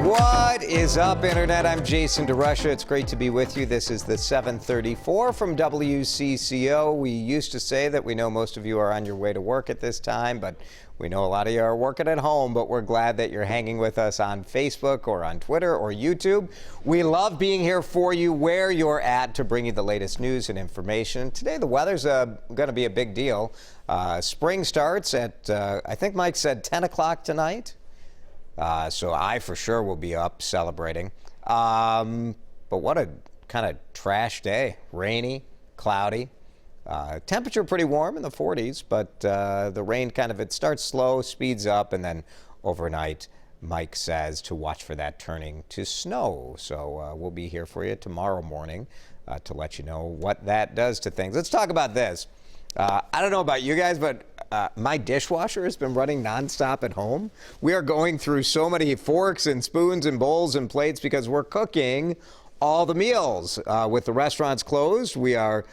What is up, Internet? I'm Jason DeRusha. It's great to be with you. This is the 734 from WCCO. We used to say that we know most of you are on your way to work at this time, but we know a lot of you are working at home, but we're glad that you're hanging with us on Facebook or on Twitter or YouTube. We love being here for you where you're at to bring you the latest news and information. Today, the weather's going to be a big deal. Spring starts at, I think Mike said 10 o'clock tonight. So I for sure will be up celebrating. But what a kind of trash day. Rainy, cloudy. Temperature pretty warm in the 40s, but the rain it starts slow, speeds up, and then overnight, Mike says to watch for that turning to snow. So we'll be here for you tomorrow morning to let you know what that does to things. Let's talk about this. I don't know about you guys, but my dishwasher has been running nonstop at home. We are going through so many forks and spoons and bowls and plates because we're cooking all the meals. With the restaurants closed, we are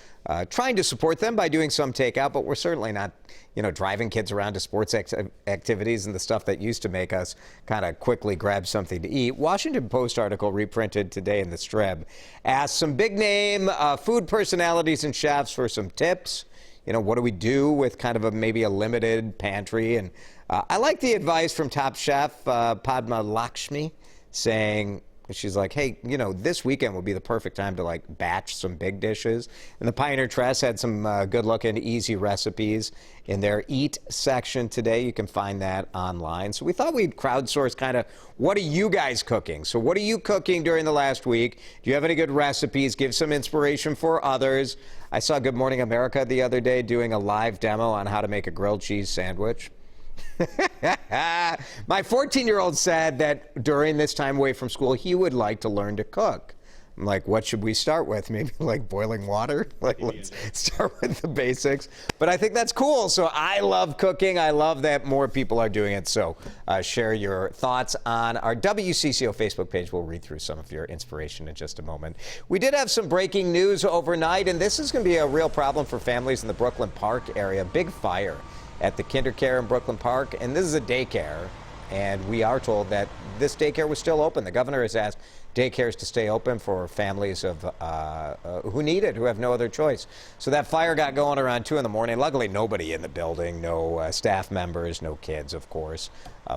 trying to support them by doing some takeout, but we're certainly not, driving kids around to sports activities and the stuff that used to make us kind of quickly grab something to eat. Washington Post article reprinted today in the Strib asked some big name food personalities and chefs for some tips. What do we do with maybe a limited pantry? And I like the advice from Top Chef Padma Lakshmi saying, she's like, hey, this weekend would be the perfect time to batch some big dishes. And the Pioneer Press had some good looking, easy recipes in their Eat section today. You can find that online. So we thought we'd crowdsource what are you guys cooking? So what are you cooking during the last week? Do you have any good recipes? Give some inspiration for others. I saw Good Morning America the other day doing a live demo on how to make a grilled cheese sandwich. My 14-year-old said that during this time away from school, he would like to learn to cook. I'm like, what should we start with? Maybe boiling water? Let's start with the basics. But I think that's cool. So I love cooking. I love that more people are doing it. So share your thoughts on our WCCO Facebook page. We'll read through some of your inspiration in just a moment. We did have some breaking news overnight, and this is going to be a real problem for families in the Brooklyn Park area. Big fire at the KinderCare in Brooklyn Park, and this is a daycare, and we are told that this daycare was still open. The governor has asked daycares to stay open for families of who need it, who have no other choice. So that fire got going around 2 in the morning. Luckily, nobody in the building, no staff members, no kids, of course.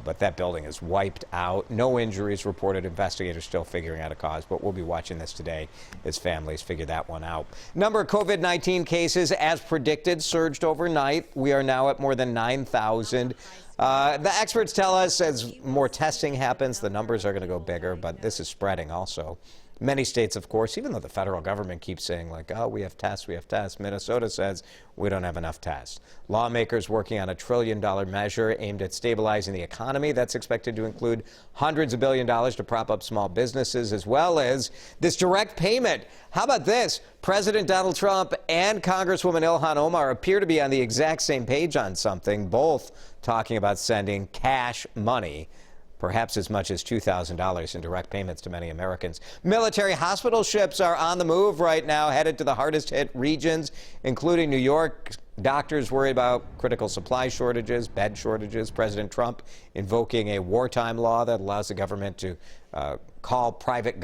But that building is wiped out. No injuries reported. Investigators still figuring out a cause, but we'll be watching this today as families figure that one out. Number of COVID-19 cases, as predicted, surged overnight. We are now at more than 9,000. The experts tell us as more testing happens, the numbers are going to go bigger, but this is spreading also. Many states, of course, even though the federal government keeps saying oh, we have tests, Minnesota says we don't have enough tests. Lawmakers working on a $1 trillion measure aimed at stabilizing the economy. That's expected to include hundreds of $billions to prop up small businesses, as well as this direct payment. How about this? President Donald Trump and Congresswoman Ilhan Omar appear to be on the exact same page on something, both talking about sending cash money, perhaps as much as $2,000 in direct payments to many Americans. Military hospital ships are on the move right now, headed to the hardest hit regions, including New York. Doctors worried about critical supply shortages, bed shortages. President Trump invoking a wartime law that allows the government to call private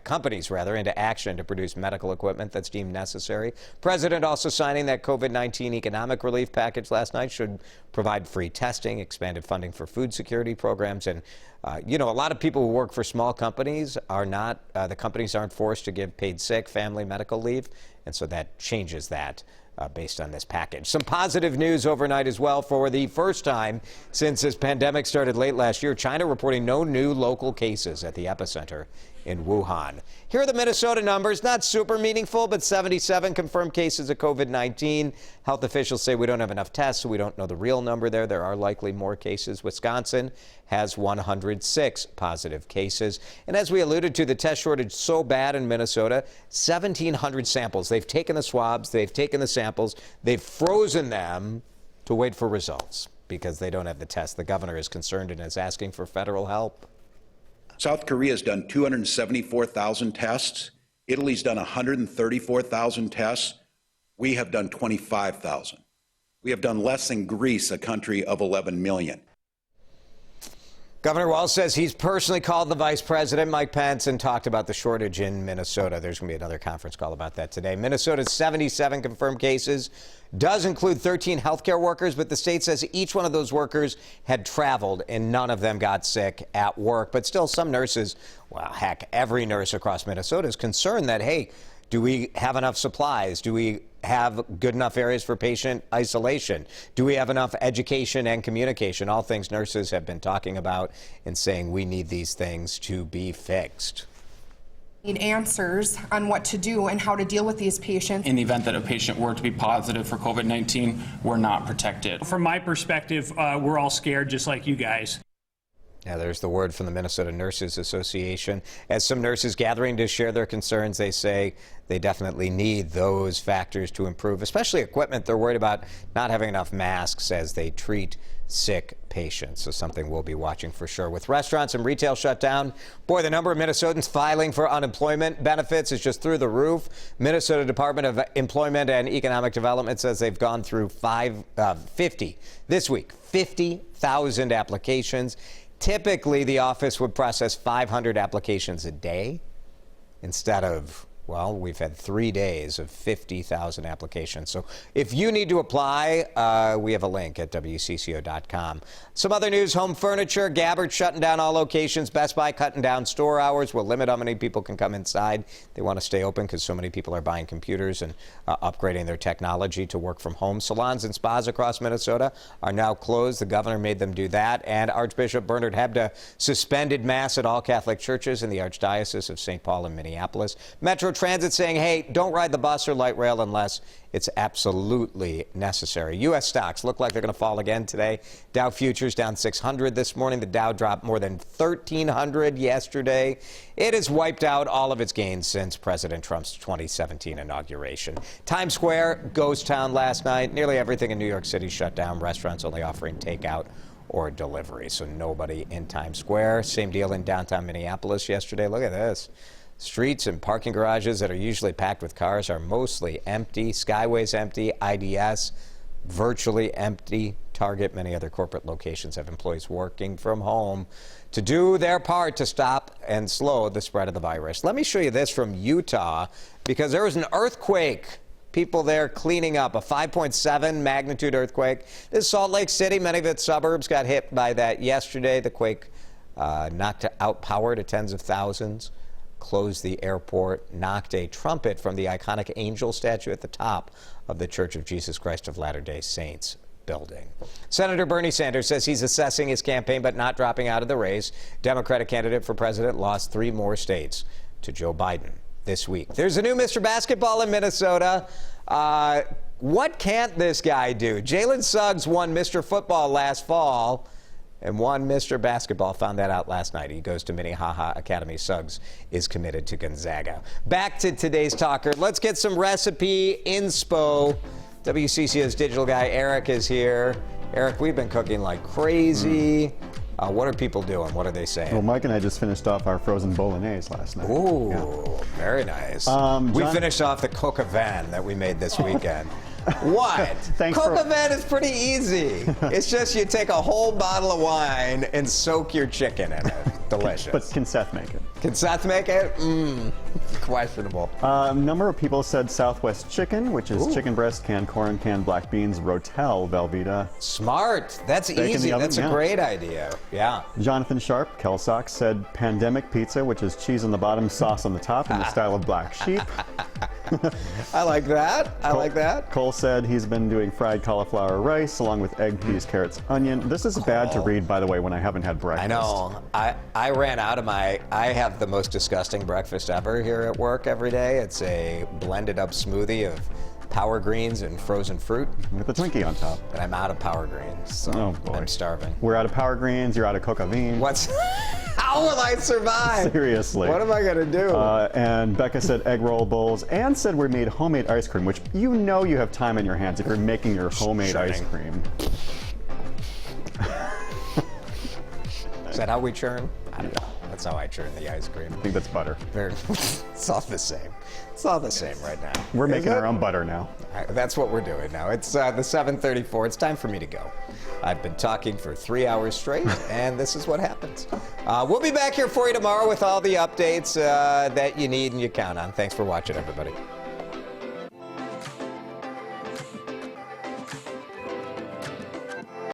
companies into action to produce medical equipment that's deemed necessary. President also signing that COVID-19 economic relief package last night should provide free testing, expanded funding for food security programs. And, a lot of people who work for small companies are not, the companies aren't forced to give paid sick, family medical leave. And so that changes that. Based on this package. Some positive news overnight as well. For the first time since this pandemic started late last year, China reporting no new local cases at the epicenter in Wuhan. Here are the Minnesota numbers. Not super meaningful, but 77 confirmed cases of COVID-19. Health officials say we don't have enough tests, so we don't know the real number there. There are likely more cases. Wisconsin has 106 positive cases. And as we alluded to, the test shortage so bad in Minnesota, 1,700 samples. They've taken the swabs, they've taken the samples, they've frozen them to wait for results because they don't have the test. The governor is concerned and is asking for federal help. South Korea has done 274,000 tests. Italy's done 134,000 tests. We have done 25,000. We have done less than Greece, a country of 11 million. Governor Walz says he's personally called the Vice President, Mike Pence, and talked about the shortage in Minnesota. There's going to be another conference call about that today. Minnesota's 77 confirmed cases does include 13 healthcare workers, but the state says each one of those workers had traveled and none of them got sick at work. But still, some nurses, well, heck, every nurse across Minnesota is concerned that, hey, do we have enough supplies? Do we have good enough areas for patient isolation? Do we have enough education and communication? All things nurses have been talking about and saying we need these things to be fixed. Need answers on what to do and how to deal with these patients. In the event that a patient were to be positive for COVID-19, we're not protected. From my perspective, we're all scared just like you guys. Yeah, there's the word from the Minnesota Nurses Association. As some nurses gathering to share their concerns, they say they definitely need those factors to improve, especially equipment. They're worried about not having enough masks as they treat sick patients. So something we'll be watching for sure. With restaurants and retail shut down, boy, the number of Minnesotans filing for unemployment benefits is just through the roof. Minnesota Department of Employment and Economic Development says they've gone through 50 this week, 50,000 applications. Typically, the office would process 500 applications a day instead of, well, we've had 3 days of 50,000 applications. So if you need to apply, we have a link at WCCO.com. Some other news, home furniture, Gabbard shutting down all locations. Best Buy cutting down store hours will limit how many people can come inside. They want to stay open because so many people are buying computers and upgrading their technology to work from home. Salons and spas across Minnesota are now closed. The governor made them do that. And Archbishop Bernard Hebda suspended Mass at all Catholic churches in the Archdiocese of St. Paul and Minneapolis. Metro Transit saying, hey, don't ride the bus or light rail unless it's absolutely necessary. U.S. stocks look like they're going to fall again today. Dow futures down 600 this morning. The Dow dropped more than 1,300 yesterday. It has wiped out all of its gains since President Trump's 2017 inauguration. Times Square, ghost town last night. Nearly everything in New York City shut down. Restaurants only offering takeout or delivery, so nobody in Times Square. Same deal in downtown Minneapolis yesterday. Look at this. Streets and parking garages that are usually packed with cars are mostly empty. Skyway's empty. IDS virtually empty. Target, many other corporate locations have employees working from home to do their part to stop and slow the spread of the virus. Let me show you this from Utah, because there was an earthquake. People there cleaning up, a 5.7 magnitude earthquake. This is Salt Lake City. Many of its suburbs got hit by that yesterday. The quake knocked out power to tens of thousands. Closed the airport, knocked a trumpet from the iconic angel statue at the top of the Church of Jesus Christ of Latter-day Saints building. Senator Bernie Sanders says he's assessing his campaign but not dropping out of the race. Democratic candidate for president lost 3 more states to Joe Biden this week. There's a new Mr. Basketball in Minnesota. What can't this guy do? Jalen Suggs won Mr. Football last fall and won Mr. Basketball. Found that out last night. He goes to Minnehaha Academy. Suggs is committed to Gonzaga. Back to today's talker. Let's get some recipe inspo. WCCO's digital guy Eric is here. Eric, we've been cooking like crazy. What are people doing? What are they saying? Well, Mike and I just finished off our frozen bolognese last night. Ooh, yeah. Very nice. We finished off the coq au vin that we made this weekend. What? Coq au vin is pretty easy. It's just you take a whole bottle of wine and soak your chicken in it. Delicious. But can Seth make it? Can Seth make it? Questionable. A number of people said Southwest chicken, which is chicken breast, canned corn, canned black beans, Rotel, Velveeta. Smart. That's Bake easy. oven, That's a great idea. Yeah. Jonathan Sharp, Kelsock, said pandemic pizza, which is cheese on the bottom, sauce on the top, in the style of Black Sheep. I like that. I like that. Cole said he's been doing fried cauliflower rice along with egg, peas, carrots, onion. This is bad to read, by the way, when I haven't had breakfast. I know. I ran out of I have the most disgusting breakfast ever here at work every day. It's a blended up smoothie of power greens and frozen fruit. With a Twinkie on top. And I'm out of power greens, so I'm starving. We're out of power greens, you're out of coq au vin. How will I survive? Seriously. What am I going to do? And Becca said egg roll bowls and said we made homemade ice cream, which you know you have time in your hands if you're making your homemade ice cream. Is that how we churn? I don't know. That's how I churn the ice cream. I think that's butter. It's all the same. It's all the same right now. We're making our own butter now. That's what we're doing now. It's the 7:34. It's time for me to go. I've been talking for 3 hours straight, and this is what happens. We'll be back here for you tomorrow with all the updates that you need and you count on. Thanks for watching, everybody.